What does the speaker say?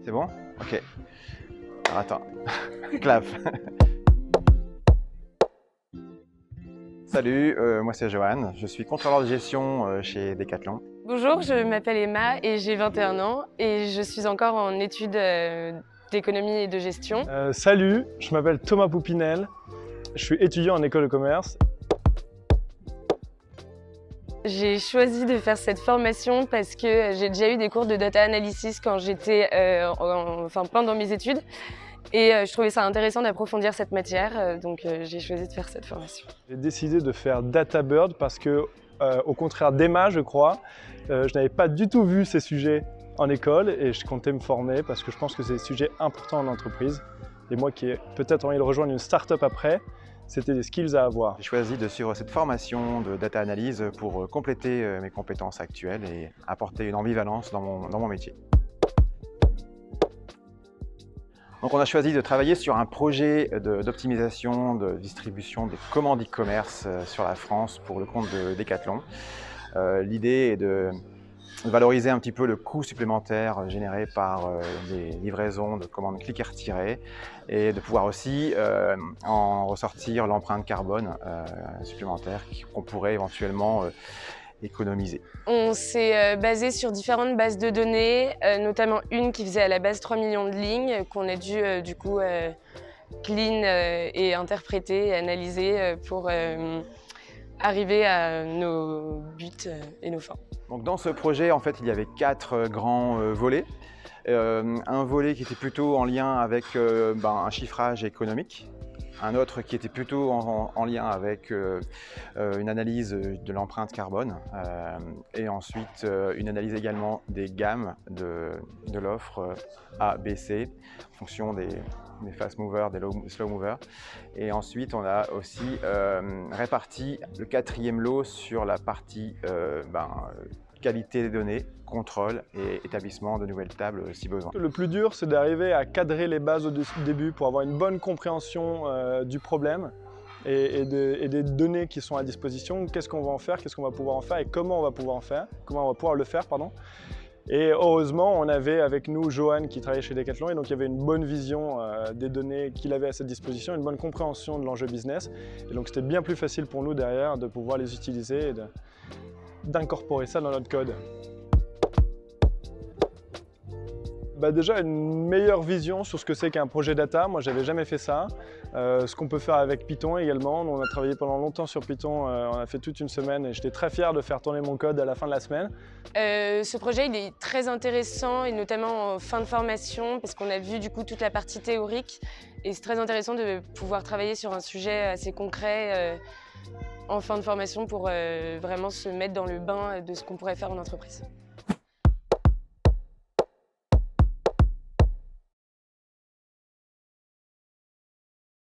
C'est bon? Ok. Alors attends. Clap. Salut, moi c'est Johan, je suis contrôleur de gestion chez Decathlon. Bonjour, je m'appelle Emma et j'ai 21 ans et je suis encore en études d'économie et de gestion. Salut, je m'appelle Thomas Poupinel, je suis étudiant en école de commerce. J'ai choisi de faire cette formation parce que j'ai déjà eu des cours de data analysis quand j'étais pendant mes études. Et je trouvais ça intéressant d'approfondir cette matière, donc j'ai choisi de faire cette formation. J'ai décidé de faire DataBird parce que, au contraire d'Emma, je crois, je n'avais pas du tout vu ces sujets en école et je comptais me former parce que je pense que c'est des sujets importants en entreprise. Et moi qui ai peut-être envie de rejoindre une start-up après, c'était des skills à avoir. J'ai choisi de suivre cette formation de data analyse pour compléter mes compétences actuelles et apporter une ambivalence dans mon métier. Donc on a choisi de travailler sur un projet d'optimisation de distribution des commandes e-commerce sur la France pour le compte de Decathlon. L'idée est de valoriser un petit peu le coût supplémentaire généré par les livraisons de commandes cliquer retirer et de pouvoir aussi en ressortir l'empreinte carbone supplémentaire qu'on pourrait éventuellement économiser. On s'est basé sur différentes bases de données, notamment une qui faisait à la base 3 millions de lignes qu'on a dû du coup clean et interpréter et analyser pour arriver à nos buts et nos fins. Donc dans ce projet, en fait, il y avait 4 grands volets. Un volet qui était plutôt en lien avec un chiffrage économique. Un autre qui était plutôt en lien avec une analyse de l'empreinte carbone et ensuite une analyse également des gammes de l'offre A, B, C en fonction des fast movers, des slow movers. Et ensuite on a aussi réparti le 4e lot sur la partie qualité des données, contrôle et établissement de nouvelles tables si besoin. Le plus dur, c'est d'arriver à cadrer les bases au début pour avoir une bonne compréhension du problème et des données qui sont à disposition. Qu'est-ce qu'on va en faire, qu'est-ce qu'on va pouvoir en faire et comment on va pouvoir le faire, pardon. Et heureusement, on avait avec nous Johan qui travaillait chez Decathlon et donc il y avait une bonne vision des données qu'il avait à cette disposition, une bonne compréhension de l'enjeu business. Et donc c'était bien plus facile pour nous derrière de pouvoir les utiliser et d'incorporer ça dans notre code. Déjà une meilleure vision sur ce que c'est qu'un projet data, moi j'avais jamais fait ça. Ce qu'on peut faire avec Python également, on a travaillé pendant longtemps sur Python, on a fait toute une semaine et j'étais très fier de faire tourner mon code à la fin de la semaine. Ce projet il est très intéressant et notamment en fin de formation parce qu'on a vu du coup toute la partie théorique et c'est très intéressant de pouvoir travailler sur un sujet assez concret en fin de formation pour vraiment se mettre dans le bain de ce qu'on pourrait faire en entreprise.